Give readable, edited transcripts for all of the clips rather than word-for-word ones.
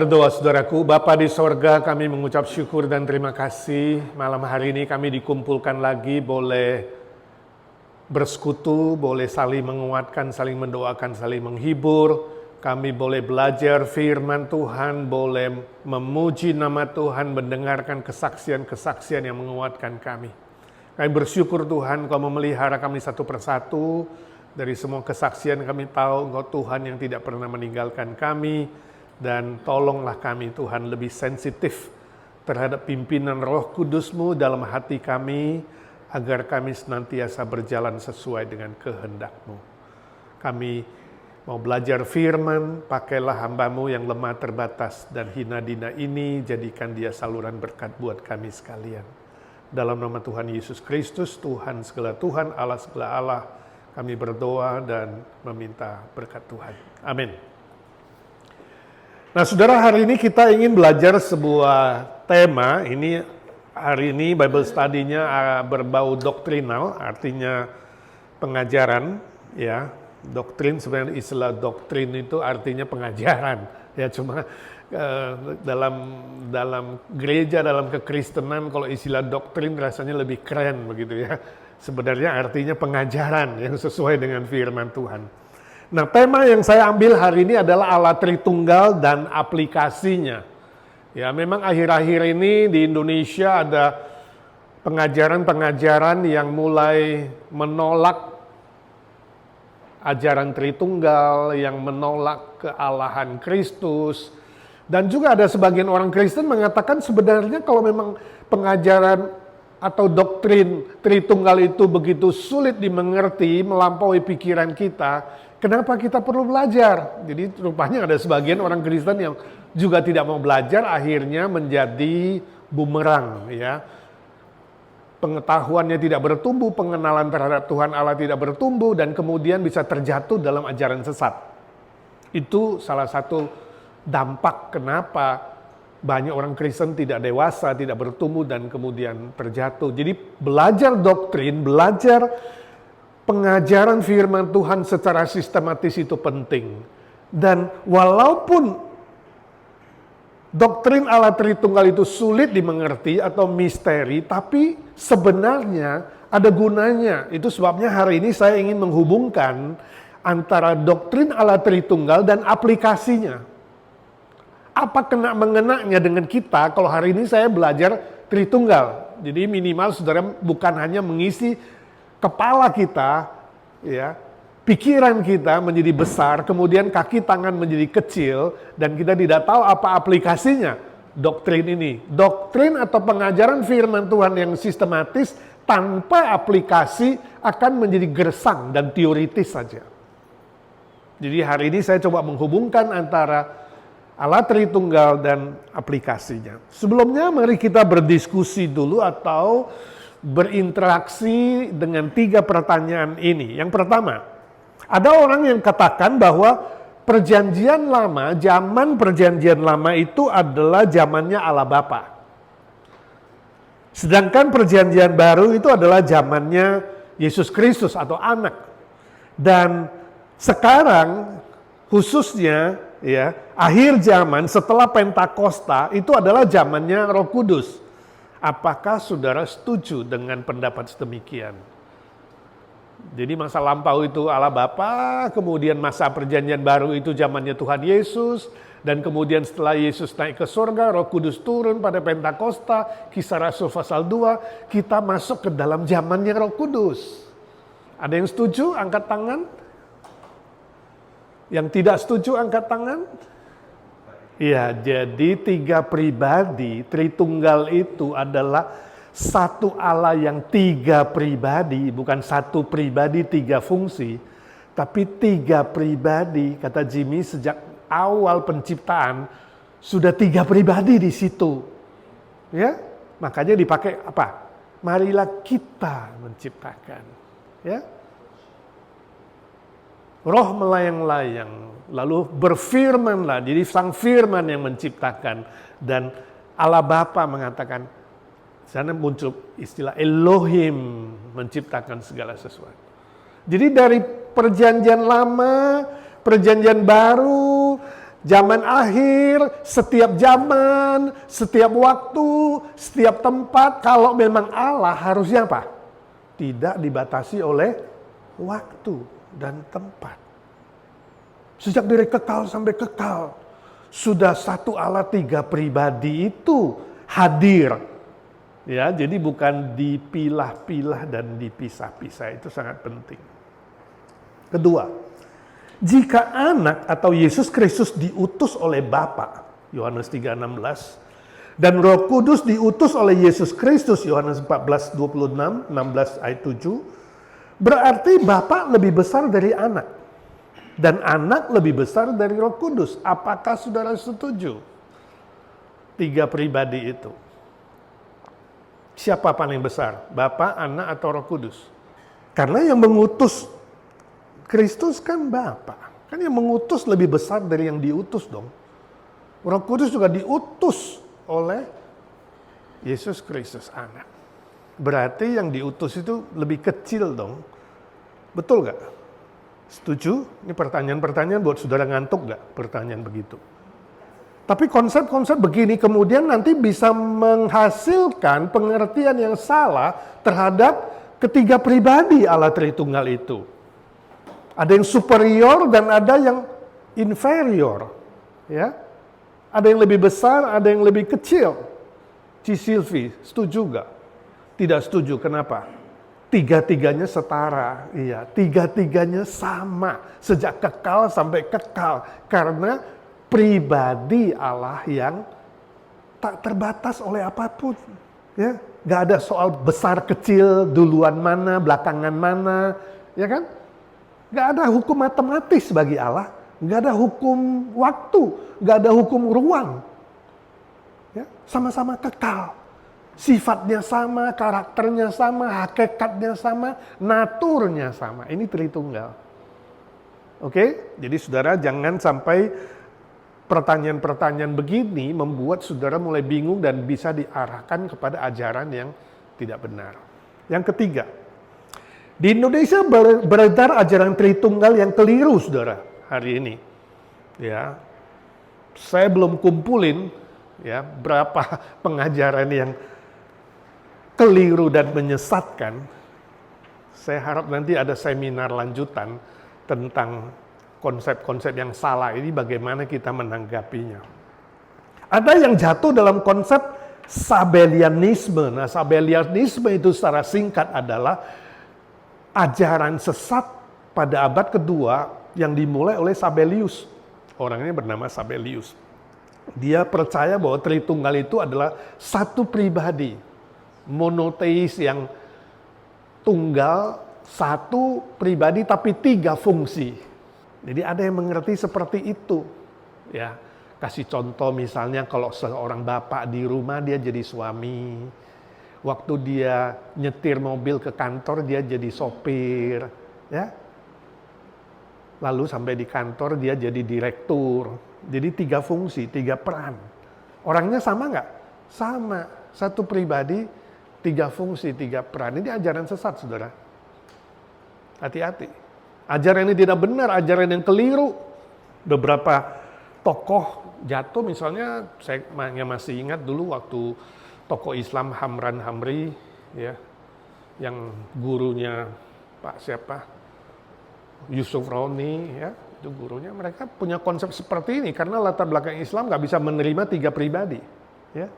berdoa saudaraku. Bapa di sorga, kami mengucap syukur dan terima kasih. Malam hari ini kami dikumpulkan lagi, boleh bersekutu, boleh saling menguatkan, saling mendoakan, saling menghibur. Kami boleh belajar firman Tuhan, boleh memuji nama Tuhan, mendengarkan kesaksian-kesaksian yang menguatkan kami. Kami bersyukur Tuhan, Kau memelihara kami satu persatu. Dari semua kesaksian kami tahu Engkau Tuhan yang tidak pernah meninggalkan kami. Dan tolonglah kami Tuhan lebih sensitif terhadap pimpinan Roh Kudus-Mu dalam hati kami, agar kami senantiasa berjalan sesuai dengan kehendak-Mu. Kami mau belajar firman, pakailah hamba-Mu yang lemah terbatas dan hina dina ini, jadikan dia saluran berkat buat kami sekalian. Dalam nama Tuhan Yesus Kristus, Tuhan segala Tuhan, Allah segala Allah, kami berdoa dan meminta berkat Tuhan. Amin. Nah saudara, hari ini kita ingin belajar sebuah tema. Ini hari ini Bible study-nya berbau doktrinal, artinya pengajaran, ya. Doktrin, sebenarnya istilah doktrin itu artinya pengajaran, ya. Cuma dalam gereja, dalam kekristenan, kalau istilah doktrin rasanya lebih keren begitu ya. Sebenarnya artinya pengajaran yang sesuai dengan firman Tuhan. Nah, tema yang saya ambil hari ini adalah Allah Tritunggal dan aplikasinya. Ya, memang akhir-akhir ini di Indonesia ada pengajaran-pengajaran yang mulai menolak ajaran Tritunggal, yang menolak kealahan Kristus. Dan juga ada sebagian orang Kristen mengatakan sebenarnya kalau memang pengajaran atau doktrin Tritunggal itu begitu sulit dimengerti, melampaui pikiran kita, kenapa kita perlu belajar? Jadi rupanya ada sebagian orang Kristen yang juga tidak mau belajar, akhirnya menjadi bumerang, ya. Pengetahuannya tidak bertumbuh, pengenalan terhadap Tuhan Allah tidak bertumbuh, dan kemudian bisa terjatuh dalam ajaran sesat. Itu salah satu dampak kenapa banyak orang Kristen tidak dewasa, tidak bertumbuh, dan kemudian terjatuh. Jadi belajar doktrin, belajar pengajaran firman Tuhan secara sistematis itu penting. Dan walaupun doktrin Allah Tritunggal itu sulit dimengerti atau misteri, tapi sebenarnya ada gunanya. Itu sebabnya hari ini saya ingin menghubungkan antara doktrin Allah Tritunggal dan aplikasinya. Apa mengenaknya dengan kita kalau hari ini saya belajar Tritunggal. Jadi minimal saudara bukan hanya mengisi kepala kita, ya, pikiran kita menjadi besar, kemudian kaki tangan menjadi kecil, dan kita tidak tahu apa aplikasinya doktrin ini. Doktrin atau pengajaran firman Tuhan yang sistematis tanpa aplikasi akan menjadi gersang dan teoritis saja. Jadi hari ini saya coba menghubungkan antara Allah Tritunggal dan aplikasinya. Sebelumnya mari kita berdiskusi dulu atau berinteraksi dengan 3 pertanyaan ini. Yang pertama, ada orang yang katakan bahwa perjanjian lama, zaman perjanjian lama itu adalah zamannya Allah Bapa. Sedangkan perjanjian baru itu adalah zamannya Yesus Kristus atau anak. Dan sekarang khususnya ya, akhir zaman setelah Pentakosta itu adalah zamannya Roh Kudus. Apakah saudara setuju dengan pendapat sedemikian? Jadi masa lampau itu Allah Bapa, kemudian masa perjanjian baru itu zamannya Tuhan Yesus, dan kemudian setelah Yesus naik ke surga, Roh Kudus turun pada Pentakosta, Kisah Rasul pasal 2, kita masuk ke dalam zamannya Roh Kudus. Ada yang setuju? Angkat tangan. Yang tidak setuju angkat tangan? Ya, jadi 3 pribadi, Tritunggal itu adalah satu Allah yang 3 pribadi, bukan satu pribadi 3 fungsi, tapi 3 pribadi. Kata Jimmy, sejak awal penciptaan sudah 3 pribadi di situ. Ya, makanya dipakai apa? Marilah kita menciptakan. Ya. Roh melayang-layang, lalu berfirmanlah, jadi sang firman yang menciptakan. Dan Allah Bapa mengatakan, sana muncul istilah Elohim, menciptakan segala sesuatu. Jadi dari perjanjian lama, perjanjian baru, Zaman akhir, setiap zaman, setiap waktu, setiap tempat, kalau memang Allah harusnya apa? Tidak dibatasi oleh waktu dan tempat. Sejak dari kekal sampai kekal, sudah satu Allah tiga pribadi itu hadir. Ya, jadi bukan dipilah-pilah dan dipisah-pisah, itu sangat penting. Kedua, jika anak atau Yesus Kristus diutus oleh Bapa, Yohanes 3:16, dan Roh Kudus diutus oleh Yesus Kristus, Yohanes 14:26, 16 ayat 7, berarti Bapa lebih besar dari anak, dan anak lebih besar dari Roh Kudus. Apakah saudara setuju? Tiga pribadi itu. Siapa paling besar? Bapa, anak, atau Roh Kudus? Karena yang mengutus Kristus kan Bapa. Kan yang mengutus lebih besar dari yang diutus dong. Roh Kudus juga diutus oleh Yesus Kristus anak. Berarti yang diutus itu lebih kecil dong. Betul gak? Setuju? Ini pertanyaan-pertanyaan buat saudara ngantuk gak? Pertanyaan begitu. Tapi konsep-konsep begini kemudian nanti bisa menghasilkan pengertian yang salah terhadap ketiga pribadi Allah Tritunggal itu. Ada yang superior dan ada yang inferior, ya. Ada yang lebih besar, ada yang lebih kecil. Ci Silvi, setuju gak? Tidak setuju, kenapa? Tiga-tiganya setara, iya. Tiga-tiganya sama, sejak kekal sampai kekal. Karena pribadi Allah yang tak terbatas oleh apapun, ya. Gak ada soal besar kecil, duluan mana, belakangan mana, ya kan? Gak ada hukum matematis bagi Allah, gak ada hukum waktu, gak ada hukum ruang. Ya, sama-sama kekal, sifatnya sama, karakternya sama, hakikatnya sama, naturnya sama. Ini Tritunggal. Oke, jadi saudara jangan sampai pertanyaan-pertanyaan begini membuat saudara mulai bingung dan bisa diarahkan kepada ajaran yang tidak benar. Yang ketiga, di Indonesia beredar ajaran Tritunggal yang keliru, saudara, hari ini. Ya, saya belum kumpulin ya berapa pengajaran yang keliru dan menyesatkan. Saya harap nanti ada seminar lanjutan tentang konsep-konsep yang salah ini, bagaimana kita menanggapinya. Ada yang jatuh dalam konsep Sabellianisme. Nah, Sabellianisme itu secara singkat adalah ajaran sesat pada abad kedua yang dimulai oleh Sabellius. Orangnya bernama Sabellius. Dia percaya bahwa Tritunggal itu adalah satu pribadi, monoteis yang tunggal, satu pribadi tapi tiga fungsi. Jadi ada yang mengerti seperti itu. Ya, kasih contoh misalnya kalau seorang bapak di rumah dia jadi suami. Waktu dia nyetir mobil ke kantor, dia jadi sopir, ya. Lalu sampai di kantor dia jadi direktur. Jadi tiga fungsi, tiga peran. Orangnya sama nggak? Sama. Satu pribadi, tiga fungsi, tiga peran. Ini ajaran sesat, saudara. Hati-hati. Ajaran ini tidak benar, ajaran yang keliru. Beberapa tokoh jatuh, misalnya saya masih ingat dulu waktu tokoh Islam Hamran Hamri, ya, yang gurunya Pak siapa, Yusuf Roni, ya, itu gurunya. Mereka punya konsep seperti ini karena latar belakang Islam nggak bisa menerima tiga pribadi, ya.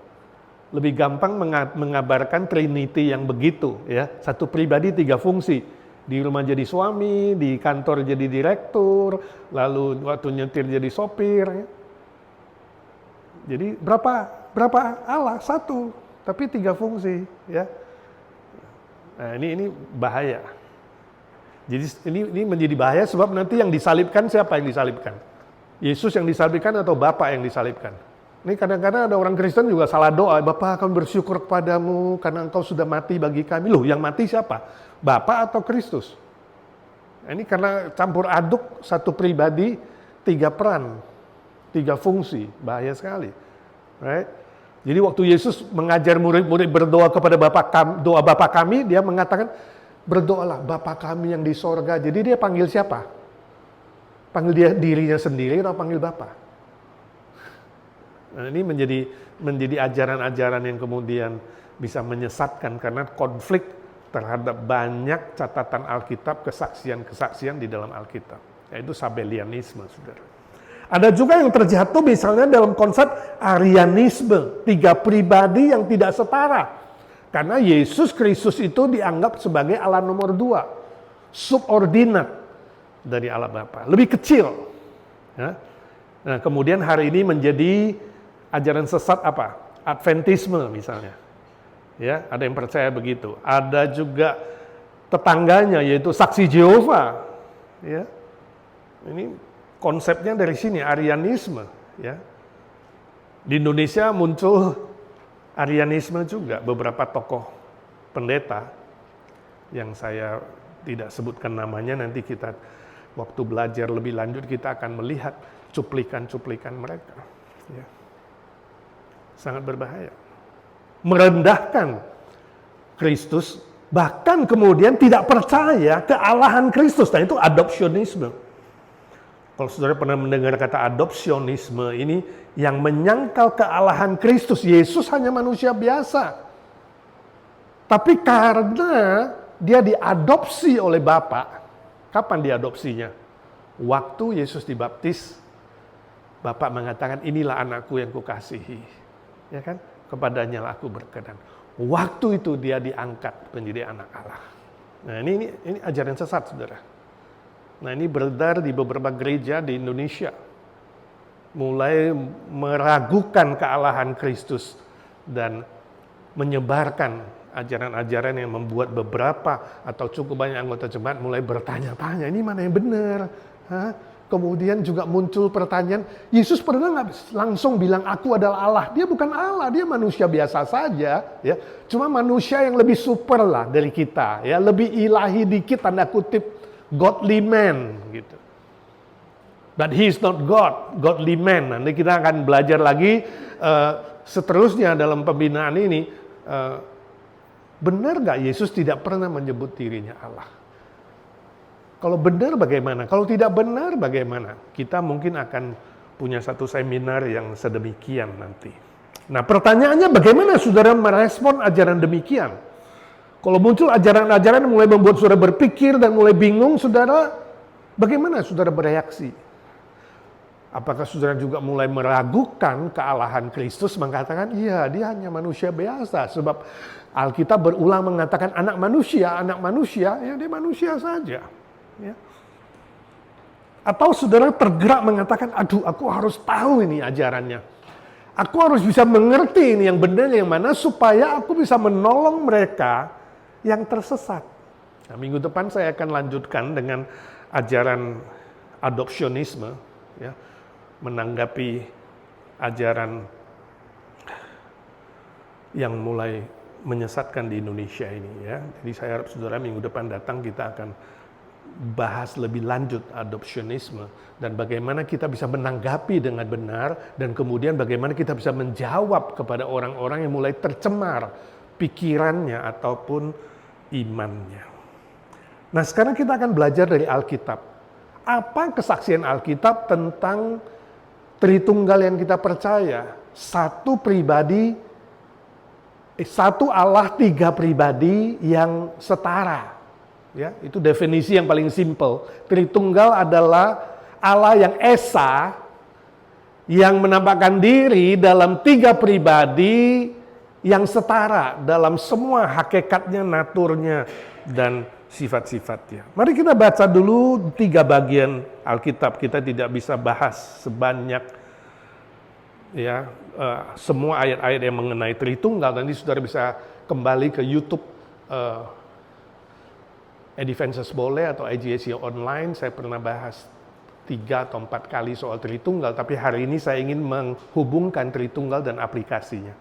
Lebih gampang mengabarkan Trinity yang begitu, ya, satu pribadi tiga fungsi. Di rumah jadi suami, di kantor jadi direktur, lalu waktu nyetir jadi sopir. Ya. Jadi berapa Allah? Satu, tapi tiga fungsi, ya. Nah, ini bahaya. Jadi ini menjadi bahaya sebab nanti yang disalibkan siapa yang disalibkan? Yesus yang disalibkan atau Bapa yang disalibkan? Ini kadang-kadang ada orang Kristen juga salah doa, Bapa kami bersyukur kepadamu karena engkau sudah mati bagi kami. Loh, yang mati siapa? Bapa atau Kristus? Nah, ini karena campur aduk satu pribadi, tiga peran, tiga fungsi, bahaya sekali. Right? Jadi waktu Yesus mengajar murid-murid berdoa kepada doa Bapa kami, dia mengatakan, berdoalah Bapa kami yang di sorga. Jadi dia panggil siapa? Panggil dia dirinya sendiri atau panggil Bapa? Nah, ini menjadi ajaran-ajaran yang kemudian bisa menyesatkan karena konflik terhadap banyak catatan Alkitab, kesaksian-kesaksian di dalam Alkitab, yaitu Sabellianisme, saudara. Ada juga yang terjatuh misalnya dalam konsep Arianisme, 3 pribadi yang tidak setara. Karena Yesus Kristus itu dianggap sebagai Allah nomor 2, subordinat dari Allah Bapa, lebih kecil. Ya. Nah, kemudian hari ini menjadi ajaran sesat apa? Adventisme misalnya. Ya, ada yang percaya begitu. Ada juga tetangganya yaitu saksi Jehova. Ya. Ini konsepnya dari sini, Arianisme. Ya. Di Indonesia muncul Arianisme juga, beberapa tokoh pendeta yang saya tidak sebutkan namanya, nanti kita waktu belajar lebih lanjut kita akan melihat cuplikan-cuplikan mereka. Ya. Sangat berbahaya. Merendahkan Kristus, bahkan kemudian tidak percaya kealahan Kristus. Nah, itu adopsionisme. Kalau saudara pernah mendengar kata adopsionisme, ini yang menyangkal kealahan Kristus. Yesus hanya manusia biasa. Tapi karena dia diadopsi oleh Bapa, kapan diadopsinya? Waktu Yesus dibaptis, Bapa mengatakan, inilah anakku yang kukasihi. Ya kan? Kepadanya lah aku berkenan. Waktu itu dia diangkat menjadi anak Allah. Nah, ini ajaran sesat, saudara. Nah, ini beredar di beberapa gereja di Indonesia. Mulai meragukan kealahan Kristus dan menyebarkan ajaran-ajaran yang membuat beberapa atau cukup banyak anggota jemaat mulai bertanya-tanya, ini mana yang benar? Hah? Kemudian juga muncul pertanyaan, Yesus pernah nggak langsung bilang aku adalah Allah? Dia bukan Allah, dia manusia biasa saja, ya. Cuma manusia yang lebih super lah dari kita, ya, lebih ilahi dikit tanda kutip. Godly man gitu. But he is not God, godly man. Nanti kita akan belajar lagi seterusnya dalam pembinaan ini. Benar nggak Yesus tidak pernah menyebut dirinya Allah? Kalau benar bagaimana? Kalau tidak benar bagaimana? Kita mungkin akan punya satu seminar yang sedemikian nanti. Nah, pertanyaannya bagaimana saudara merespon ajaran demikian? Kalau muncul ajaran-ajaran mulai membuat saudara berpikir dan mulai bingung, saudara, bagaimana saudara bereaksi? Apakah saudara juga mulai meragukan kealahan Kristus, mengatakan, iya dia hanya manusia biasa. Sebab Alkitab berulang mengatakan anak manusia, ya dia manusia saja. Ya. Atau saudara tergerak mengatakan, aduh aku harus tahu ini ajarannya. Aku harus bisa mengerti ini yang benar yang mana supaya aku bisa menolong mereka yang tersesat. Nah, minggu depan saya akan lanjutkan dengan ajaran adopsionisme, ya, menanggapi ajaran yang mulai menyesatkan di Indonesia ini. Ya. Jadi saya harap saudara minggu depan datang kita akan bahas lebih lanjut adopsionisme dan bagaimana kita bisa menanggapi dengan benar dan kemudian bagaimana kita bisa menjawab kepada orang-orang yang mulai tercemar pikirannya ataupun imannya. Nah, sekarang kita akan belajar dari Alkitab. Apa kesaksian Alkitab tentang Tritunggal yang kita percaya? Satu Allah, 3 pribadi yang setara. Ya, itu definisi yang paling simpel. Tritunggal adalah Allah yang esa, yang menampakkan diri dalam 3 pribadi yang setara dalam semua hakikatnya, naturnya, dan sifat-sifatnya. Mari kita baca dulu 3 bagian Alkitab. Kita tidak bisa bahas sebanyak ya semua ayat-ayat yang mengenai Tritunggal. Nanti saudara bisa kembali ke YouTube Adventist boleh atau IGSC online. Saya pernah bahas 3 atau 4 kali soal Tritunggal. Tapi hari ini saya ingin menghubungkan Tritunggal dan aplikasinya.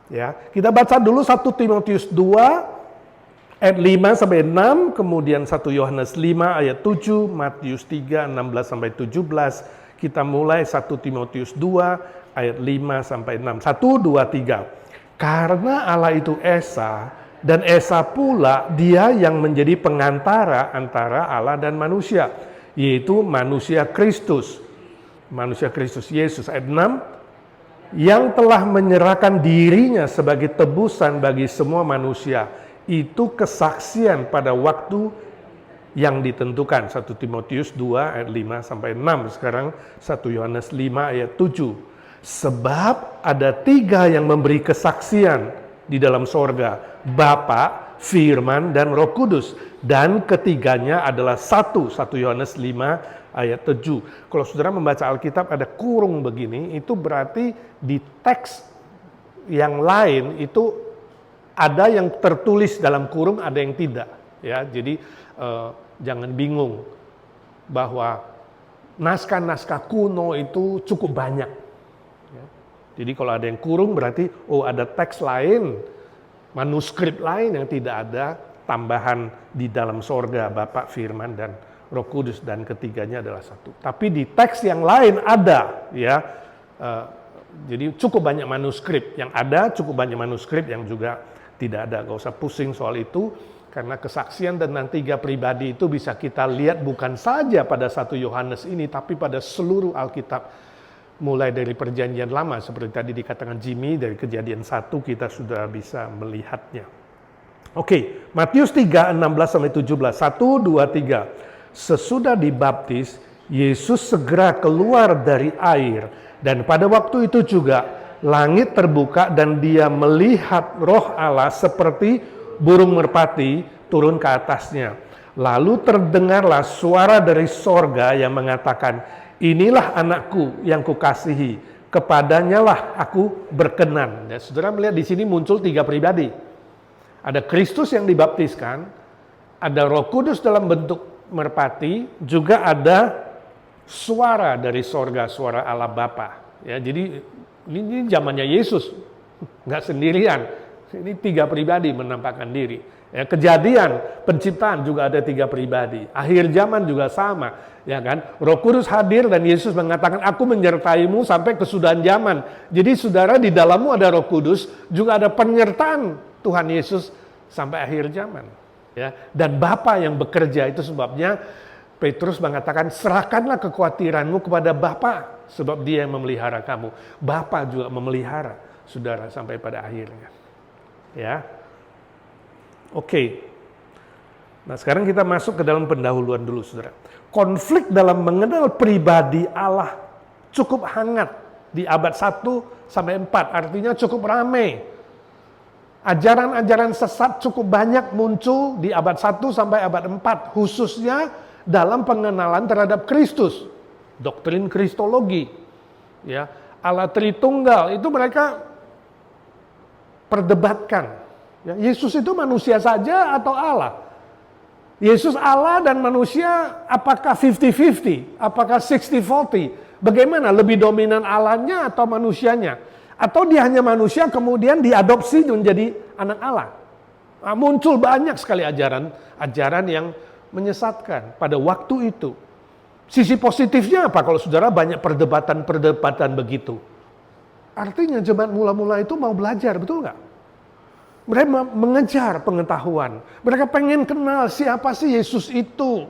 Ya, kita baca dulu 1 Timotius 2 ayat 5 sampai 6, kemudian 1 Yohanes 5 ayat 7, Matius 3 16 sampai 17. Kita mulai 1 Timotius 2 ayat 5 sampai 6. 1 2 3. Karena Allah itu esa dan esa pula dia yang menjadi pengantara antara Allah dan manusia, yaitu manusia Kristus. Manusia Kristus Yesus ayat 6. yang telah menyerahkan dirinya sebagai tebusan bagi semua manusia. Itu kesaksian pada waktu yang ditentukan. 1 Timotius 2 ayat 5 sampai 6. Sekarang 1 Yohanes 5 ayat 7. Sebab ada 3 yang memberi kesaksian di dalam sorga, Bapa, Firman, dan Roh Kudus. Dan ketiganya adalah satu. 1 Yohanes 5 ayat 7. Kalau saudara membaca Alkitab ada kurung begini, itu berarti di teks yang lain itu ada yang tertulis dalam kurung, ada yang tidak. Ya, jadi jangan bingung bahwa naskah-naskah kuno itu cukup banyak. Ya. Jadi kalau ada yang kurung berarti ada teks lain, manuskrip lain yang tidak ada tambahan di dalam sorga, Bapa, Firman, dan Roh Kudus, dan ketiganya adalah satu. Tapi di teks yang lain ada, ya. Jadi cukup banyak manuskrip yang ada, cukup banyak manuskrip yang juga tidak ada. Gak usah pusing soal itu, karena kesaksian tentang 3 pribadi itu bisa kita lihat bukan saja pada 1 Yohanes ini, tapi pada seluruh Alkitab. Mulai dari perjanjian lama, seperti tadi dikatakan Jimmy, dari Kejadian 1 kita sudah bisa melihatnya. Oke, Matius 3, 16-17, 1, 2, 3. Sesudah dibaptis, Yesus segera keluar dari air, dan pada waktu itu juga langit terbuka dan dia melihat Roh Allah seperti burung merpati turun ke atasnya. Lalu terdengarlah suara dari sorga yang mengatakan, inilah anakku yang kukasihi, kepadanya lah aku berkenan. Ya, saudara melihat di sini muncul 3 pribadi. Ada Kristus yang dibaptiskan, ada Roh Kudus dalam bentuk merpati, juga ada suara dari sorga, suara Allah Bapa. Ya, jadi ini zamannya Yesus, nggak sendirian. Ini 3 pribadi menampakkan diri. Ya, Kejadian, penciptaan juga ada 3 pribadi. Akhir zaman juga sama, ya kan? Roh Kudus hadir dan Yesus mengatakan, aku menyertaimu sampai kesudahan zaman. Jadi saudara, di dalammu ada Roh Kudus, juga ada penyertaan Tuhan Yesus sampai akhir zaman. Ya, dan Bapa yang bekerja, itu sebabnya Petrus mengatakan, serahkanlah kekhawatiranmu kepada Bapa, sebab dia yang memelihara kamu. Bapa juga memelihara saudara sampai pada akhirnya. Ya. Oke. Nah, sekarang kita masuk ke dalam pendahuluan dulu, saudara. Konflik dalam mengenal pribadi Allah cukup hangat di abad 1 sampai 4, artinya cukup ramai. Ajaran-ajaran sesat cukup banyak muncul di abad 1 sampai abad 4, khususnya dalam pengenalan terhadap Kristus. Doktrin Kristologi, ya, Allah Tritunggal, itu mereka perdebatkan. Ya, Yesus itu manusia saja atau Allah? Yesus Allah dan manusia apakah 50-50? Apakah 60-40? Bagaimana, lebih dominan Allahnya atau manusianya? Atau dia hanya manusia kemudian diadopsi menjadi anak Allah? Nah, muncul banyak sekali ajaran yang menyesatkan pada waktu itu. Sisi positifnya apa kalau saudara banyak perdebatan begitu? Artinya jemaat mula-mula itu mau belajar, betul nggak? Mereka mengejar pengetahuan. Mereka pengen kenal siapa sih Yesus itu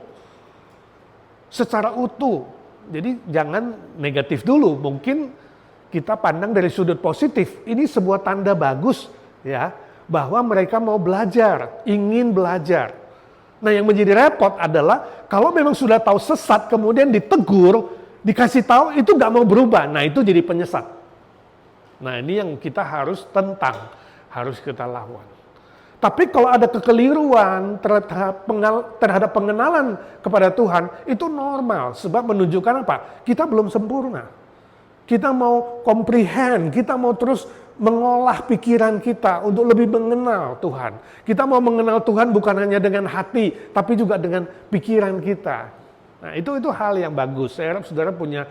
secara utuh. Jadi jangan negatif dulu. Mungkin kita pandang dari sudut positif. Ini sebuah tanda bagus, ya, bahwa mereka mau belajar, ingin belajar. Nah, yang menjadi repot adalah kalau memang sudah tahu sesat, kemudian ditegur, dikasih tahu, itu gak mau berubah. Nah, itu jadi penyesat. Nah, ini yang kita harus tentang, harus kita lawan. Tapi kalau ada kekeliruan terhadap pengenalan kepada Tuhan, itu normal. Sebab menunjukkan apa? Kita belum sempurna. Kita mau comprehend, kita mau terus mengolah pikiran kita untuk lebih mengenal Tuhan. Kita mau mengenal Tuhan bukan hanya dengan hati, tapi juga dengan pikiran kita. Nah, itu hal yang bagus. Saya harap saudara punya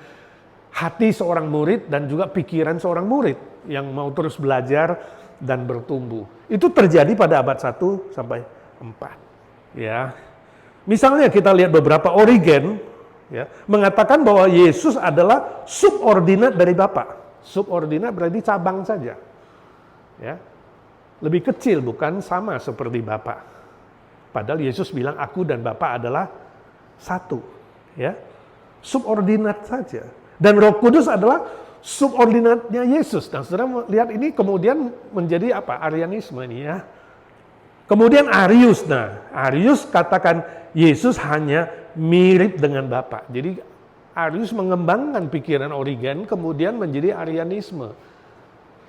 hati seorang murid dan juga pikiran seorang murid yang mau terus belajar dan bertumbuh. Itu terjadi pada abad 1 sampai 4. Ya. Misalnya kita lihat beberapa Origen, ya, mengatakan bahwa Yesus adalah subordinat dari Bapa. Subordinat berarti cabang saja. Ya. Lebih kecil, bukan sama seperti Bapa. Padahal Yesus bilang aku dan Bapa adalah satu. Ya. Subordinat saja. Dan Roh Kudus adalah subordinatnya Yesus. Nah, saudara lihat ini kemudian menjadi apa? Arianisme ini ya. Kemudian Arius. Nah, Arius katakan Yesus hanya mirip dengan Bapa. Jadi Arius mengembangkan pikiran Origen kemudian menjadi Arianisme.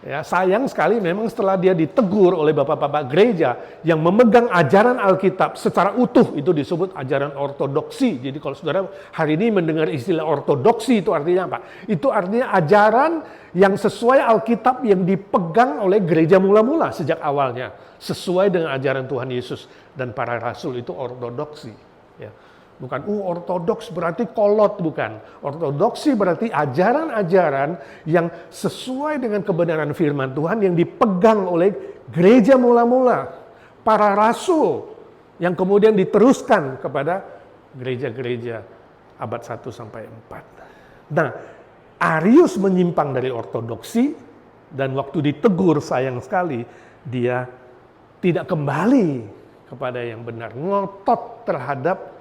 Ya, sayang sekali memang setelah dia ditegur oleh bapak-bapak gereja yang memegang ajaran Alkitab secara utuh, itu disebut ajaran ortodoksi. Jadi kalau saudara hari ini mendengar istilah ortodoksi, itu artinya apa? Itu artinya ajaran yang sesuai Alkitab yang dipegang oleh gereja mula-mula sejak awalnya. Sesuai dengan ajaran Tuhan Yesus dan para rasul, itu ortodoksi. Ya. Bukan, ortodoks berarti kolot, bukan. Ortodoksi berarti ajaran-ajaran yang sesuai dengan kebenaran firman Tuhan yang dipegang oleh gereja mula-mula, para rasul, yang kemudian diteruskan kepada gereja-gereja abad 1 sampai 4. Nah, Arius menyimpang dari ortodoksi, dan waktu ditegur sayang sekali, dia tidak kembali kepada yang benar, ngotot terhadap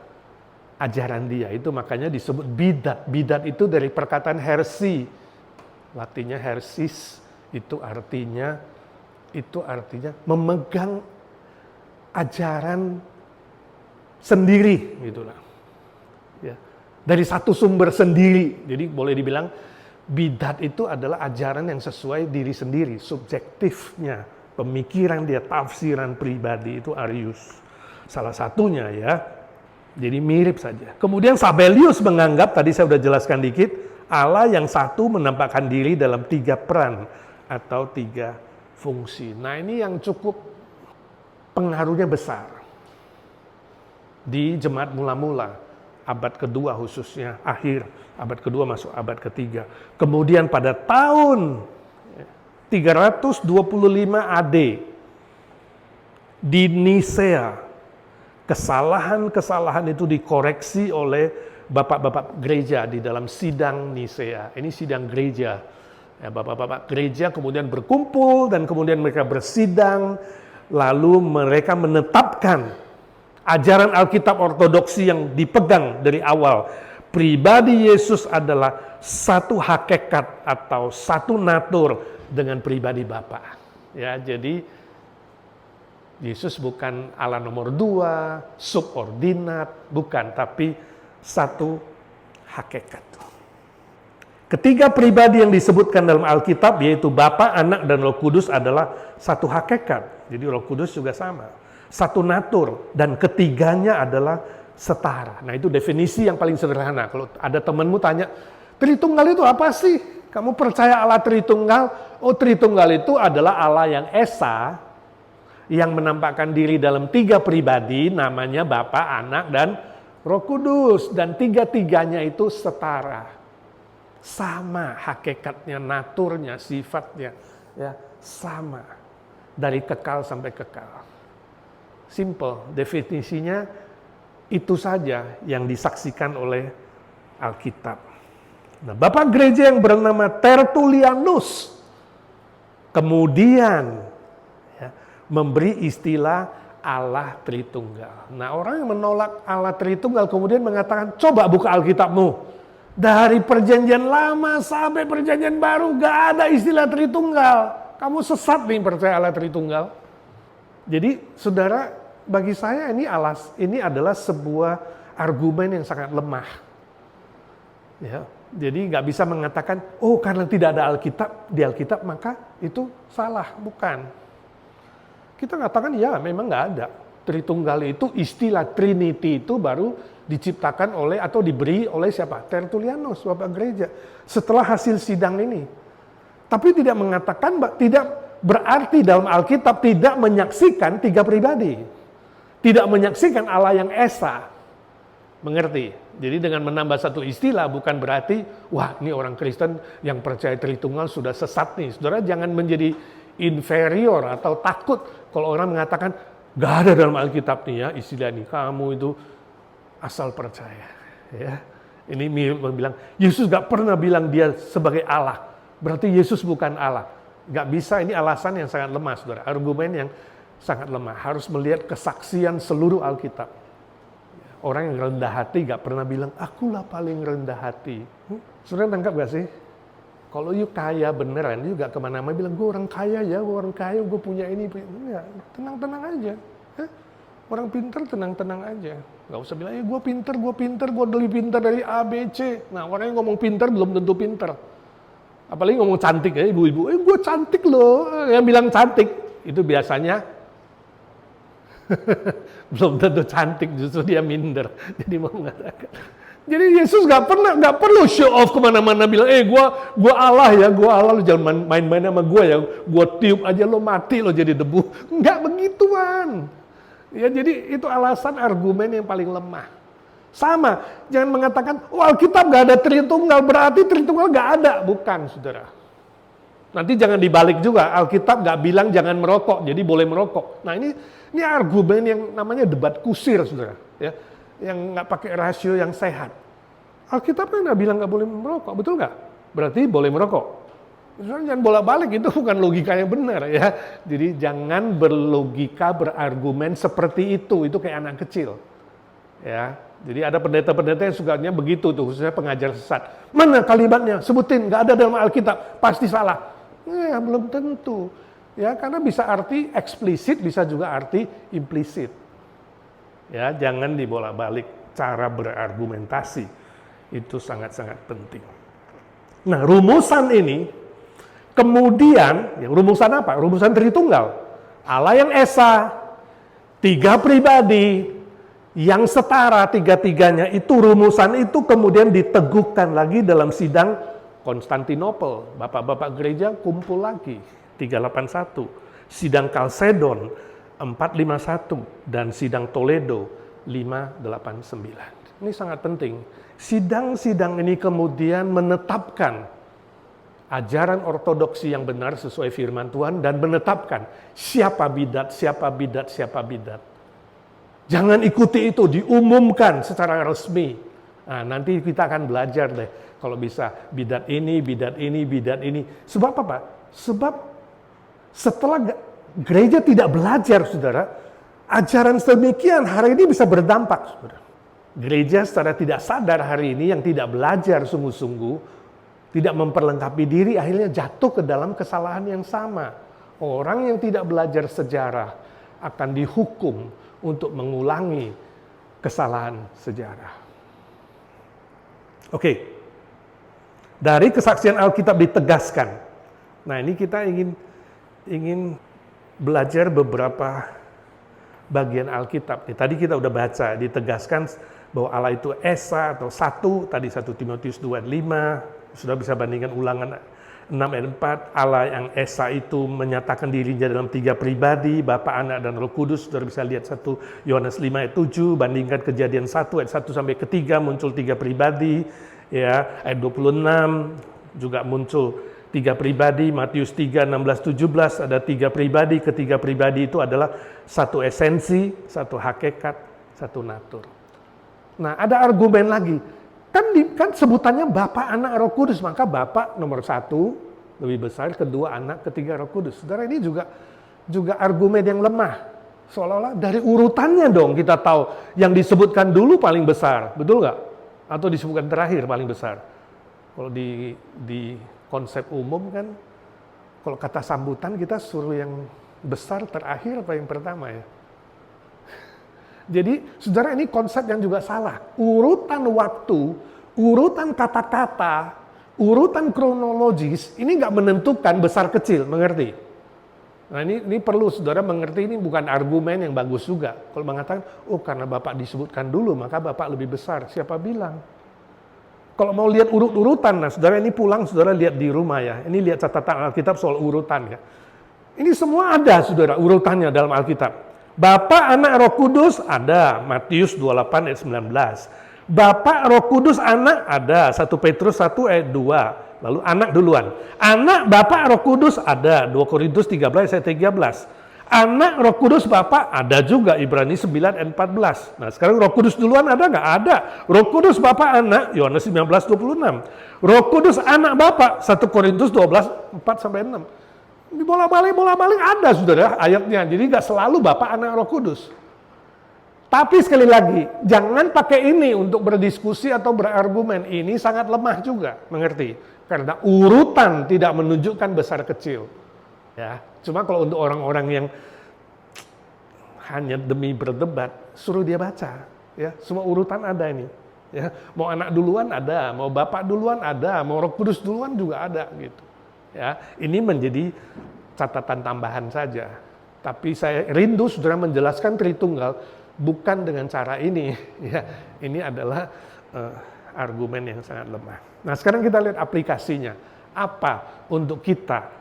ajaran dia. Itu makanya disebut bidat. Bidat itu dari perkataan heresi, Latinnya hersis, itu artinya memegang ajaran sendiri, gitulah. Ya. Dari satu sumber sendiri. Jadi boleh dibilang bidat itu adalah ajaran yang sesuai diri sendiri, subjektifnya, pemikiran dia, tafsiran pribadi. Itu Arius. Salah satunya ya. Jadi mirip saja. Kemudian Sabellius menganggap, tadi saya sudah jelaskan dikit, Allah yang satu menampakkan diri dalam 3 peran atau 3 fungsi. Nah, ini yang cukup pengaruhnya besar di jemaat mula-mula, abad kedua khususnya, akhir abad kedua masuk abad ketiga. Kemudian pada tahun 325 AD di Nisea, kesalahan-kesalahan itu dikoreksi oleh bapak-bapak gereja di dalam sidang Nisea. Ini sidang gereja. Ya, bapak-bapak gereja kemudian berkumpul dan kemudian mereka bersidang, lalu mereka menetapkan ajaran Alkitab ortodoksi yang dipegang dari awal. Pribadi Yesus adalah satu hakikat atau satu natur dengan pribadi Bapa. Ya, jadi Yesus bukan Allah nomor 2, subordinat, bukan, tapi satu hakikat. Ketiga pribadi yang disebutkan dalam Alkitab, yaitu Bapa, Anak, dan Roh Kudus adalah satu hakikat. Jadi Roh Kudus juga sama. Satu natur, dan ketiganya adalah setara. Nah, itu definisi yang paling sederhana. Kalau ada temanmu tanya, Tritunggal itu apa sih? Kamu percaya Allah Tritunggal? Oh, Tritunggal itu adalah Allah yang Esa, yang menampakkan diri dalam 3 pribadi, namanya Bapa, Anak, dan Roh Kudus. Dan 3-tiganya itu setara. Sama hakikatnya, naturnya, sifatnya. Ya, sama. Dari kekal sampai kekal. Simple, definisinya itu saja yang disaksikan oleh Alkitab. Nah, Bapak gereja yang bernama Tertullianus kemudian memberi istilah Allah Tritunggal. Nah, orang yang menolak Allah Tritunggal kemudian mengatakan, coba buka Alkitabmu. Dari perjanjian lama sampai perjanjian baru gak ada istilah Tritunggal. Kamu sesat nih percaya Allah Tritunggal. Jadi, saudara, bagi saya ini adalah sebuah argumen yang sangat lemah. Ya, jadi gak bisa mengatakan, oh karena tidak ada Alkitab, di Alkitab maka itu salah. Bukan. Kita katakan ya memang nggak ada. Tritunggal itu istilah Trinity itu baru diciptakan oleh atau diberi oleh siapa? Tertullianus, Bapak Gereja. Setelah hasil sidang ini. Tapi tidak mengatakan, tidak berarti dalam Alkitab tidak menyaksikan 3 pribadi. Tidak menyaksikan Allah yang Esa. Mengerti? Jadi dengan menambah satu istilah bukan berarti, wah ini orang Kristen yang percaya Tritunggal sudah sesat nih. Saudara jangan menjadi inferior atau takut kalau orang mengatakan gak ada dalam Alkitab nih ya istilah ini, kamu itu asal percaya ya. Ini mirip bilang Yesus gak pernah bilang dia sebagai Allah, berarti Yesus bukan Allah. Gak bisa, ini alasan yang sangat lemah saudara, argumen yang sangat lemah. Harus melihat kesaksian seluruh Alkitab. Orang yang rendah hati gak pernah bilang akulah paling rendah hati. Saudara tangkap gak sih? Kalau you kaya beneran, you gak kemana-mana bilang, gue orang kaya ya, gue punya ini. Enggak, tenang-tenang aja. Orang pinter tenang-tenang aja. Gak usah bilang, gue pinter, gue lebih pinter dari A, B, C. Nah, orang yang ngomong pinter belum tentu pinter. Apalagi ngomong cantik ya, ibu-ibu, gue cantik loh. Yang bilang cantik, itu biasanya belum tentu cantik, justru dia minder. Jadi mau mengatakan. Jadi Yesus nggak perlu show off kemana-mana bilang, gua Allah ya, gua Allah, lu jangan main-main sama gua ya, gua tiup aja lo mati lo jadi debu. Nggak begituan. Ya jadi itu alasan argumen yang paling lemah. Sama, jangan mengatakan, Alkitab nggak ada Tritunggal, berarti Tritunggal nggak ada. Bukan, saudara. Nanti jangan dibalik juga, Alkitab nggak bilang jangan merokok, jadi boleh merokok. Nah ini argumen yang namanya debat kusir, saudara. Ya. Yang nggak pakai rasio yang sehat. Alkitab kan nggak bilang nggak boleh merokok, betul nggak? Berarti boleh merokok. Misalnya jangan bolak-balik, itu bukan logika yang benar ya. Jadi jangan berlogika, berargumen seperti itu kayak anak kecil. Ya, jadi ada pendeta-pendeta yang sukanya begitu tuh, khususnya pengajar sesat. Mana kalimatnya? Sebutin, nggak ada dalam Alkitab, pasti salah. Ya, belum tentu. Ya, karena bisa arti eksplisit, bisa juga arti implisit. Ya, jangan dibolak-balik cara berargumentasi. Itu sangat-sangat penting. Nah, rumusan ini kemudian, yang rumusan apa? Rumusan Tritunggal. Allah yang Esa, 3 pribadi yang setara tiga-tiganya, itu rumusan itu kemudian diteguhkan lagi dalam sidang Konstantinopel. Bapak-bapak gereja kumpul lagi 381. Sidang Kalsedon 451 dan sidang Toledo 589. Ini sangat penting. Sidang-sidang ini kemudian menetapkan ajaran ortodoksi yang benar sesuai firman Tuhan dan menetapkan siapa bidat, siapa bidat, siapa bidat. Jangan ikuti itu, diumumkan secara resmi. Nah, nanti kita akan belajar deh kalau bisa bidat ini, bidat ini, bidat ini. Sebab apa? Sebab setelah gereja tidak belajar, saudara, ajaran sedemikian hari ini bisa berdampak, saudara. Gereja secara tidak sadar hari ini yang tidak belajar sungguh-sungguh, tidak memperlengkapi diri, akhirnya jatuh ke dalam kesalahan yang sama. Orang yang tidak belajar sejarah akan dihukum untuk mengulangi kesalahan sejarah. Oke. Dari kesaksian Alkitab ditegaskan. Nah, ini kita ingin belajar beberapa bagian Alkitab. Tadi kita udah baca, ditegaskan bahwa Allah itu Esa atau satu, tadi 1 Timotius 2:5, sudah bisa bandingkan Ulangan 6 ayat 4, Allah yang Esa itu menyatakan dirinya dalam 3 pribadi, Bapa, Anak, dan Roh Kudus. Sudah bisa lihat 1 Yohanes 5 ayat 7, bandingkan Kejadian 1 ayat 1 sampai ke 3 muncul 3 pribadi, ya, ayat 26 juga muncul 3 pribadi, Matius 3, 16, 17, ada 3 pribadi, ketiga pribadi itu adalah satu esensi, satu hakikat, satu natur. Nah, ada argumen lagi, kan sebutannya Bapa, Anak, Roh Kudus, maka Bapa nomor 1, lebih besar, kedua Anak, ketiga Roh Kudus. Saudara, ini juga argumen yang lemah, seolah-olah dari urutannya dong kita tahu, yang disebutkan dulu paling besar, betul nggak? Atau disebutkan terakhir paling besar. Kalau di konsep umum kan, kalau kata sambutan kita suruh yang besar terakhir apa yang pertama ya. Jadi saudara, ini konsep yang juga salah. Urutan waktu, urutan kata-kata, urutan kronologis, ini nggak menentukan besar kecil, mengerti? Nah ini perlu saudara mengerti, ini bukan argumen yang bagus juga. Kalau mengatakan, karena Bapak disebutkan dulu, maka Bapak lebih besar. Siapa bilang? Kalau mau lihat urut-urutan, nah saudara ini pulang, saudara lihat di rumah ya. Ini lihat catatan Alkitab soal urutan ya. Ini semua ada saudara, urutannya dalam Alkitab. Bapa, Anak, Roh Kudus ada, Matius 28 ayat 19. Bapa, Roh Kudus, Anak ada, 1 Petrus 1 ayat 2. Lalu Anak duluan. Anak, Bapa, Roh Kudus ada, 2 Korintus 13 ayat 13. Anak, Roh Kudus, Bapa ada juga, Ibrani 9 ayat 14. Nah sekarang Roh Kudus duluan ada nggak? Ada. Roh Kudus, Bapa, Anak, Yohanes 19:26. Roh Kudus, Anak, Bapa, 1 Korintus 12 4 sampai 6. Bola-balik ada saudara ayatnya. Jadi nggak selalu Bapa, Anak, Roh Kudus. Tapi sekali lagi, jangan pakai ini untuk berdiskusi atau berargumen. Ini sangat lemah juga, mengerti? Karena urutan tidak menunjukkan besar kecil. Ya, cuma kalau untuk orang-orang yang hanya demi berdebat, suruh dia baca. Ya, semua urutan ada ini. Ya, mau anak duluan ada, mau bapak duluan ada, mau Roh Kudus duluan juga ada gitu. Ya, ini menjadi catatan tambahan saja. Tapi saya rindu saudara menjelaskan Tritunggal bukan dengan cara ini. Ya, ini adalah argumen yang sangat lemah. Nah, sekarang kita lihat aplikasinya. Apa untuk kita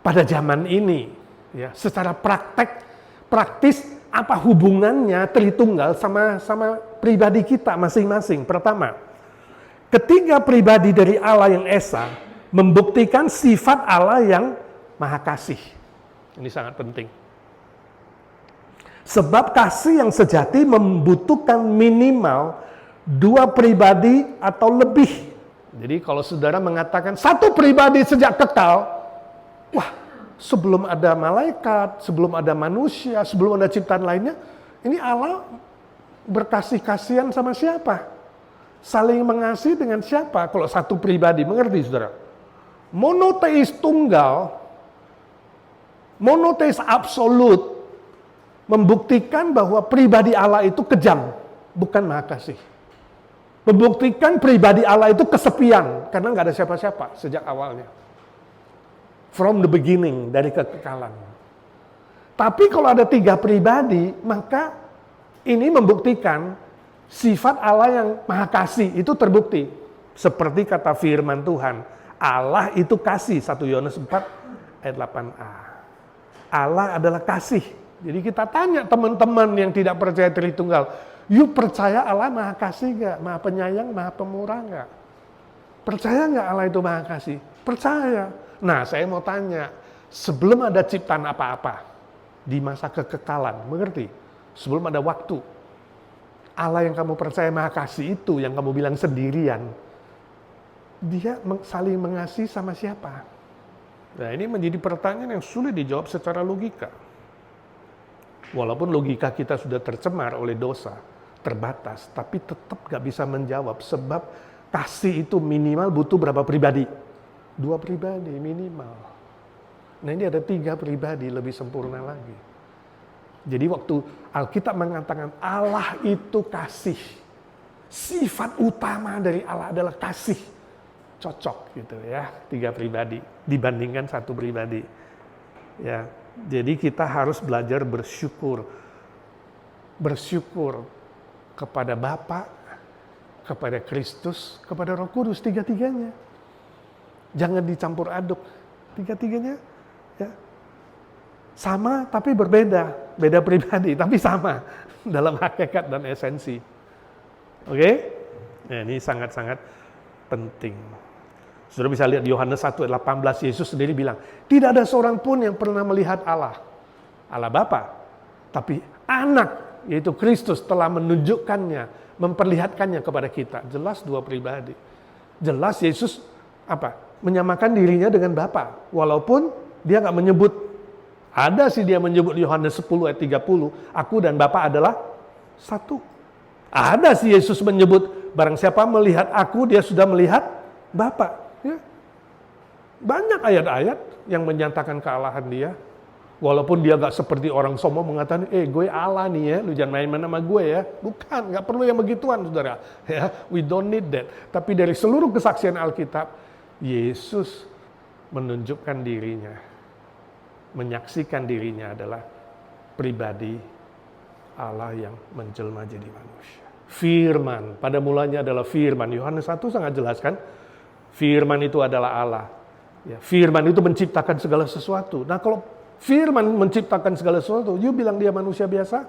pada zaman ini? Ya, secara praktis apa hubungannya Tritunggal sama pribadi kita masing-masing? Pertama, ketiga pribadi dari Allah yang Esa membuktikan sifat Allah yang Maha Kasih. Ini sangat penting. Sebab kasih yang sejati membutuhkan minimal dua pribadi atau lebih. Jadi kalau saudara mengatakan satu pribadi sejak kekal, wah, sebelum ada malaikat, sebelum ada manusia, sebelum ada ciptaan lainnya, ini Allah berkasih-kasihan sama siapa? Saling mengasihi dengan siapa? Kalau satu pribadi, mengerti saudara? Monoteis tunggal, monoteis absolut, membuktikan bahwa pribadi Allah itu kejam, bukan Maha Kasih. Membuktikan pribadi Allah itu kesepian, karena nggak ada siapa-siapa sejak awalnya. From the beginning, dari kekekalan. Tapi kalau ada tiga pribadi, maka ini membuktikan sifat Allah yang Maha Kasih itu terbukti. Seperti kata firman Tuhan, Allah itu kasih, 1 Yohanes 4 ayat 8a. Allah adalah kasih. Jadi kita tanya teman-teman yang tidak percaya Tritunggal, you percaya Allah Maha Kasih nggak? Maha Penyayang, Maha Pemurah nggak? Percaya nggak Allah itu Maha Kasih? Percaya. Nah, saya mau tanya, sebelum ada ciptaan apa-apa, di masa kekekalan, mengerti? Sebelum ada waktu, Allah yang kamu percaya Maha Kasih itu, yang kamu bilang sendirian, dia saling mengasihi sama siapa? Nah, ini menjadi pertanyaan yang sulit dijawab secara logika. Walaupun logika kita sudah tercemar oleh dosa, terbatas, tapi tetap gak bisa menjawab, sebab kasih itu minimal butuh berapa pribadi? 2 pribadi minimal. Nah, ini ada 3 pribadi, lebih sempurna lagi. Jadi waktu Alkitab mengatakan Allah itu kasih, sifat utama dari Allah adalah kasih. Cocok gitu ya, 3 pribadi dibandingkan 1 pribadi. Ya, jadi kita harus belajar bersyukur. Bersyukur kepada Bapa, kepada Kristus, kepada Roh Kudus, 3-tiganya. Jangan dicampur aduk, 3-tiganya ya. Sama tapi berbeda, beda pribadi tapi sama dalam hakikat dan esensi. Oke? Nah, ini sangat-sangat penting. Saudara bisa lihat di Yohanes 1 ayat 18, Yesus sendiri bilang, tidak ada seorang pun yang pernah melihat Allah Bapa, tapi anak, yaitu Kristus telah menunjukkannya, memperlihatkannya kepada kita. Jelas 2 pribadi. Jelas Yesus menyamakan dirinya dengan Bapa, walaupun dia nggak menyebut, ada sih dia menyebut di Yohanes 10 ayat 30, aku dan Bapa adalah satu. Ada sih Yesus menyebut, barang siapa melihat aku, dia sudah melihat Bapa. Ya. Banyak ayat-ayat yang menyatakan kealahan dia. Walaupun dia gak seperti orang sombong mengatakan, gue Allah nih ya, lu jangan main-main sama gue ya. Bukan, gak perlu yang begituan saudara. Ya, we don't need that. Tapi dari seluruh kesaksian Alkitab, Yesus menunjukkan dirinya, menyaksikan dirinya adalah pribadi Allah yang menjelma jadi manusia. Firman, pada mulanya adalah firman. Yohanes 1 sangat jelas kan? Firman itu adalah Allah. Ya, firman itu menciptakan segala sesuatu. Nah, kalau firman menciptakan segala sesuatu, you bilang dia manusia biasa?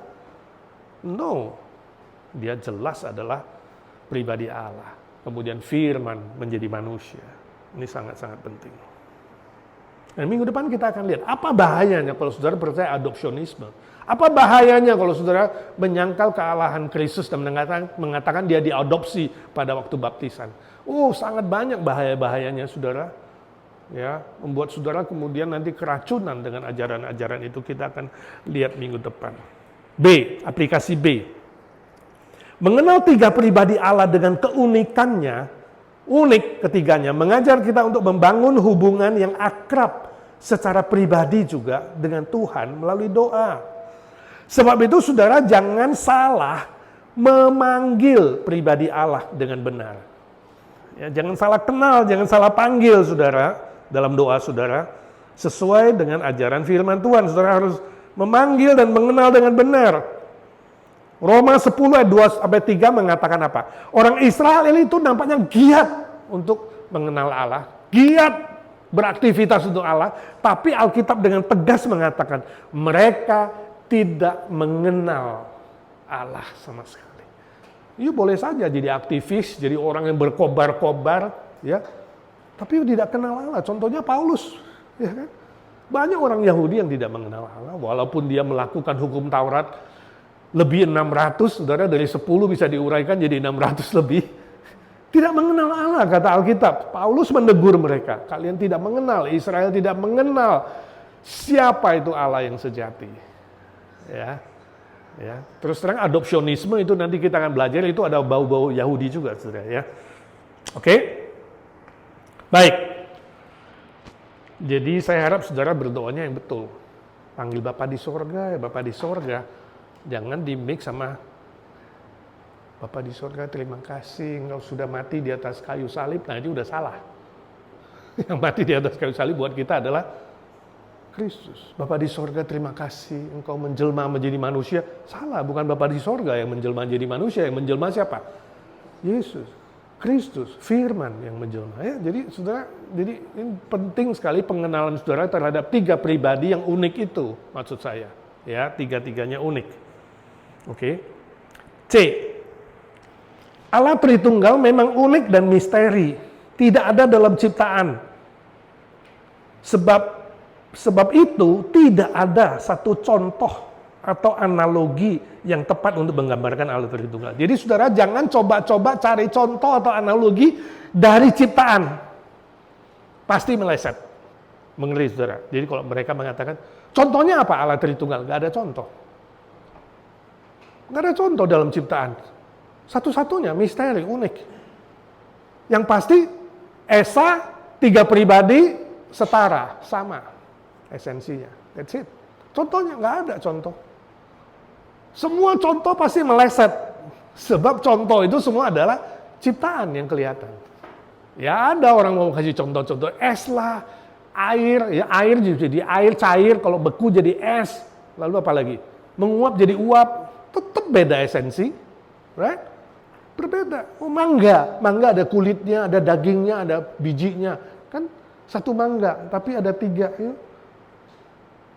No. Dia jelas adalah pribadi Allah. Kemudian firman menjadi manusia. Ini sangat-sangat penting. Dan minggu depan kita akan lihat apa bahayanya kalau saudara percaya adopsionisme. Apa bahayanya kalau saudara menyangkal kealahan Kristus dan mengatakan dia diadopsi pada waktu baptisan. Sangat banyak bahaya-bahayanya saudara. Ya, membuat saudara kemudian nanti keracunan dengan ajaran-ajaran itu, kita akan lihat minggu depan. B, aplikasi B. Mengenal tiga pribadi Allah dengan keunikannya, unik ketiganya, mengajar kita untuk membangun hubungan yang akrab secara pribadi juga dengan Tuhan melalui doa. Sebab itu saudara jangan salah memanggil pribadi Allah dengan benar. Ya, jangan salah kenal, jangan salah panggil saudara dalam doa saudara. Sesuai dengan ajaran firman Tuhan, saudara harus memanggil dan mengenal dengan benar. Roma 10 ayat 2-3 mengatakan apa? Orang Israel itu nampaknya giat untuk mengenal Allah, giat beraktivitas untuk Allah, tapi Alkitab dengan tegas mengatakan mereka tidak mengenal Allah sama sekali. You boleh saja jadi aktivis, jadi orang yang berkobar-kobar, ya, tapi tidak kenal Allah. Contohnya Paulus, ya kan? Banyak orang Yahudi yang tidak mengenal Allah, walaupun dia melakukan hukum Taurat lebih 600, saudara, dari 10 bisa diuraikan jadi 600 lebih. Tidak mengenal Allah, kata Alkitab. Paulus menegur mereka, kalian tidak mengenal, Israel tidak mengenal siapa itu Allah yang sejati. Ya. Ya, terus terang adopsionisme itu nanti kita akan belajar, itu ada bau-bau Yahudi juga, saudara, ya. Oke? Baik. Jadi saya harap saudara berdoanya yang betul. Panggil Bapa di sorga, ya Bapa di sorga. Jangan di-mix sama Bapa di sorga, terima kasih engkau sudah mati di atas kayu salib. Nah, itu udah salah. Yang mati di atas kayu salib buat kita adalah Kristus. Bapa di sorga, terima kasih engkau menjelma menjadi manusia. Salah, bukan Bapa di sorga yang menjelma menjadi manusia. Yang menjelma siapa? Yesus, Kristus, Firman yang menjelma. Ya, jadi saudara, jadi ini penting sekali pengenalan saudara terhadap tiga pribadi yang unik itu, maksud saya. Ya, tiga-tiganya unik. Oke. C. Allah Tritunggal memang unik dan misteri. Tidak ada dalam ciptaan. Sebab itu tidak ada satu contoh atau analogi yang tepat untuk menggambarkan Allah Tritunggal. Jadi saudara jangan coba-coba cari contoh atau analogi dari ciptaan. Pasti meleset. Mengeri saudara. Jadi kalau mereka mengatakan, contohnya apa Allah Tritunggal? Gak ada contoh. Gak ada contoh dalam ciptaan. Satu-satunya misteri, unik. Yang pasti Esa, tiga pribadi setara, sama esensinya. That's it. Contohnya nggak ada contoh. Semua contoh pasti meleset. Sebab contoh itu semua adalah ciptaan yang kelihatan. Ya ada orang mau kasih contoh-contoh, es lah, air, ya air jadi air cair, kalau beku jadi es. Lalu apa lagi? Menguap jadi uap, tetap beda esensi. Right? Berbeda. Oh, mangga ada kulitnya, ada dagingnya, ada bijinya. Kan satu mangga, tapi ada tiga. Ya.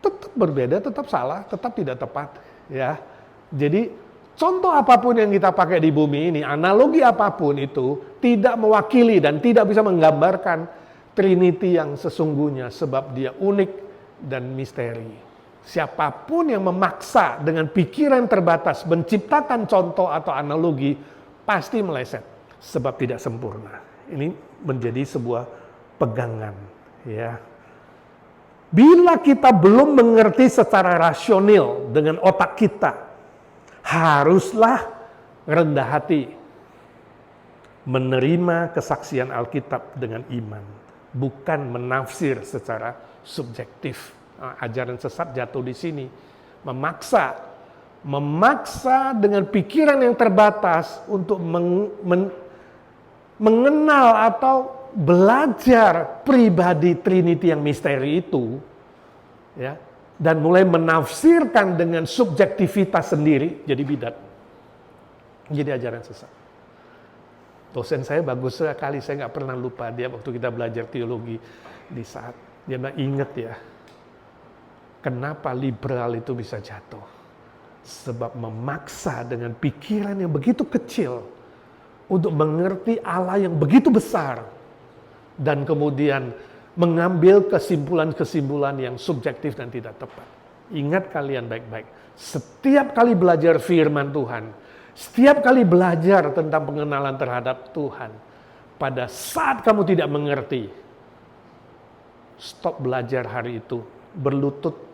Tetap berbeda, tetap salah, tetap tidak tepat. Ya, jadi contoh apapun yang kita pakai di bumi ini, analogi apapun itu tidak mewakili dan tidak bisa menggambarkan Trinity yang sesungguhnya, sebab dia unik dan misteri. Siapapun yang memaksa dengan pikiran terbatas menciptakan contoh atau analogi pasti meleset, sebab tidak sempurna. Ini menjadi sebuah pegangan, ya. Bila kita belum mengerti secara rasional dengan otak kita, haruslah rendah hati menerima kesaksian Alkitab dengan iman, bukan menafsir secara subjektif. Ajaran sesat jatuh di sini, memaksa dengan pikiran yang terbatas untuk mengenal atau belajar pribadi Trinity yang misteri itu, ya, dan mulai menafsirkan dengan subjektivitas sendiri, jadi bidat, jadi ajaran sesat. Dosen saya bagus sekali, saya nggak pernah lupa dia waktu kita belajar teologi di saat dia bilang, ingat ya, kenapa liberal itu bisa jatuh? Sebab memaksa dengan pikiran yang begitu kecil untuk mengerti Allah yang begitu besar dan kemudian mengambil kesimpulan-kesimpulan yang subjektif dan tidak tepat. Ingat kalian baik-baik, setiap kali belajar firman Tuhan, setiap kali belajar tentang pengenalan terhadap Tuhan, pada saat kamu tidak mengerti, stop belajar hari itu, berlutut,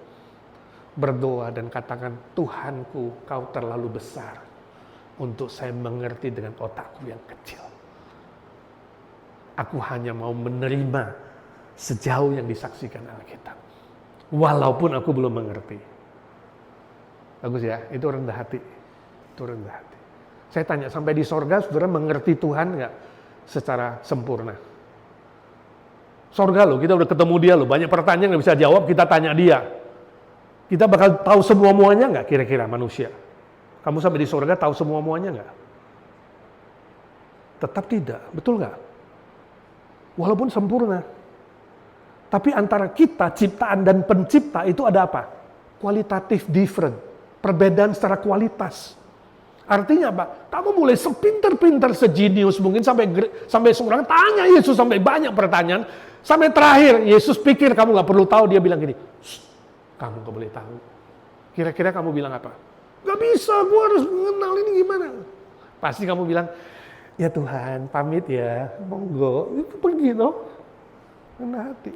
berdoa dan katakan, Tuhanku, kau terlalu besar. untuk saya mengerti dengan otakku yang kecil. Aku hanya mau menerima sejauh yang disaksikan Alkitab. Walaupun aku belum mengerti. Bagus ya, itu rendah hati. Itu rendah hati. Saya tanya, sampai di sorga saudara mengerti Tuhan nggak secara sempurna? Sorga loh, kita udah ketemu dia loh, banyak pertanyaan nggak bisa jawab, kita tanya dia. Kita bakal tahu semua-muanya nggak kira-kira manusia? Kamu sampai di sorga tahu semua-muanya nggak? Tetap tidak, betul nggak? Walaupun sempurna. Tapi antara kita, ciptaan dan pencipta itu ada apa? Kualitatif different. Perbedaan secara kualitas. Artinya apa? Kamu boleh sepinter-pinter, sejenius mungkin sampai seorang tanya Yesus sampai banyak pertanyaan. Sampai terakhir Yesus pikir kamu gak perlu tahu, dia bilang gini, kamu gak boleh tahu. Kira-kira kamu bilang apa? Gak bisa, gue harus mengenal ini gimana. Pasti kamu bilang, ya Tuhan pamit ya, monggo. Itu pergi loh. Rendah hati.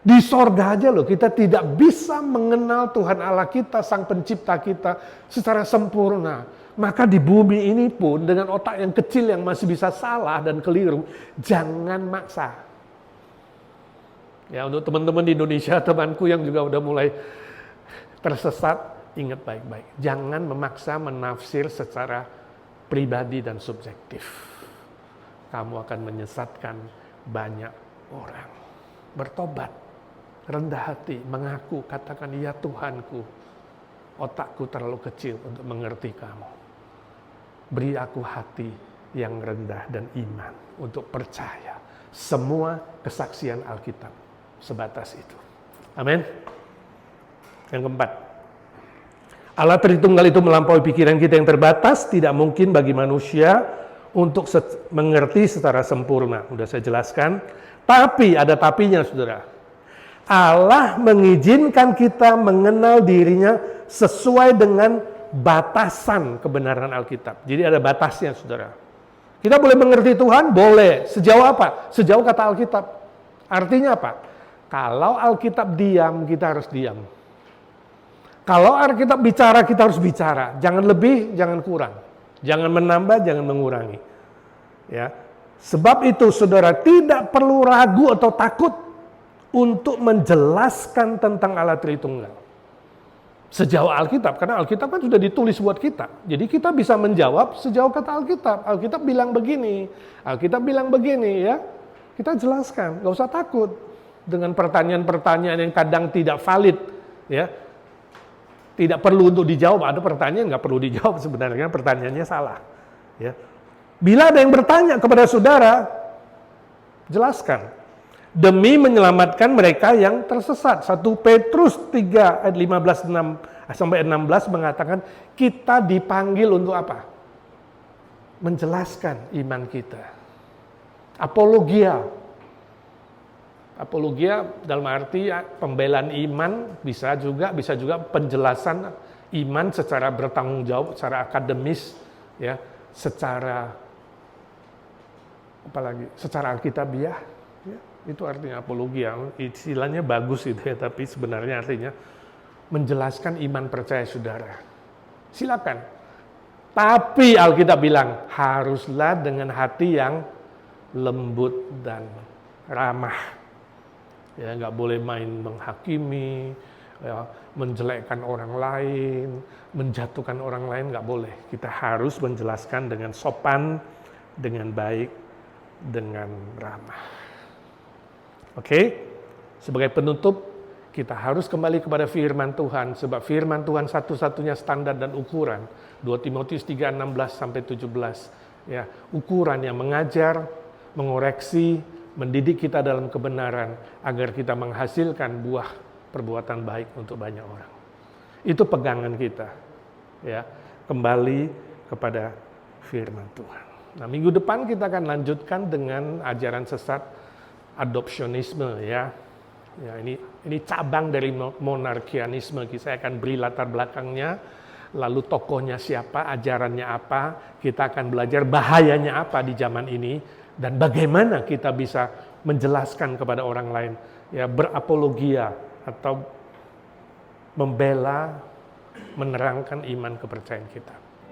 Di sorga aja loh, kita tidak bisa mengenal Tuhan Allah kita, Sang Pencipta kita secara sempurna. Maka di bumi ini pun dengan otak yang kecil yang masih bisa salah dan keliru, jangan maksa. Ya, untuk teman-teman di Indonesia, temanku yang juga udah mulai tersesat, ingat baik-baik. Jangan memaksa menafsir secara pribadi dan subjektif. Kamu akan menyesatkan banyak orang. Bertobat. Rendah hati, mengaku, katakan, ya Tuhanku, otakku terlalu kecil untuk mengerti kamu. Beri aku hati yang rendah dan iman untuk percaya semua kesaksian Alkitab sebatas itu. Amin. Yang keempat, Allah Tritunggal itu melampaui pikiran kita yang terbatas, tidak mungkin bagi manusia untuk mengerti secara sempurna. Udah saya jelaskan, tapi ada tapinya saudara. Allah mengizinkan kita mengenal dirinya sesuai dengan batasan kebenaran Alkitab. Jadi ada batasnya, saudara. Kita boleh mengerti Tuhan? Boleh. Sejauh apa? Sejauh kata Alkitab. Artinya apa? Kalau Alkitab diam, kita harus diam. Kalau Alkitab bicara, kita harus bicara. Jangan lebih, jangan kurang. Jangan menambah, jangan mengurangi. Ya. Sebab itu, saudara, tidak perlu ragu atau takut untuk menjelaskan tentang Allah Tritunggal. Sejauh Alkitab, karena Alkitab kan sudah ditulis buat kita. Jadi kita bisa menjawab sejauh kata Alkitab. Alkitab bilang begini, Alkitab bilang begini ya. Kita jelaskan, gak usah takut dengan pertanyaan-pertanyaan yang kadang tidak valid. Ya, tidak perlu untuk dijawab. Ada pertanyaan gak perlu dijawab sebenarnya, pertanyaannya salah. Ya. Bila ada yang bertanya kepada saudara, jelaskan. Demi menyelamatkan mereka yang tersesat. 1 Petrus 3 ayat 15 sampai 16 mengatakan kita dipanggil untuk apa? Menjelaskan iman kita. Apologia. Apologia dalam arti pembelaan iman, bisa juga penjelasan iman secara bertanggung jawab, secara akademis, ya, secara apalagi secara alkitabiah. Ya. Itu artinya apologia, istilahnya bagus itu ya, tapi sebenarnya artinya menjelaskan iman percaya saudara. Silakan. Tapi Alkitab bilang, haruslah dengan hati yang lembut dan ramah. Ya, nggak boleh main menghakimi, ya, menjelekkan orang lain, menjatuhkan orang lain, nggak boleh. Kita harus menjelaskan dengan sopan, dengan baik, dengan ramah. Oke, sebagai penutup, kita harus kembali kepada firman Tuhan, sebab firman Tuhan satu-satunya standar dan ukuran. 2 Timotius 3:16-17, ya, ukuran yang mengajar, mengoreksi, mendidik kita dalam kebenaran, agar kita menghasilkan buah perbuatan baik untuk banyak orang. Itu pegangan kita, ya, kembali kepada firman Tuhan. Nah, minggu depan kita akan lanjutkan dengan ajaran sesat adopsionisme, ya. Ya, ini cabang dari monarkianisme. Saya akan beri latar belakangnya, lalu tokohnya siapa, ajarannya apa, kita akan belajar bahayanya apa di zaman ini, dan bagaimana kita bisa menjelaskan kepada orang lain, ya, berapologia atau membela, menerangkan iman kepercayaan kita.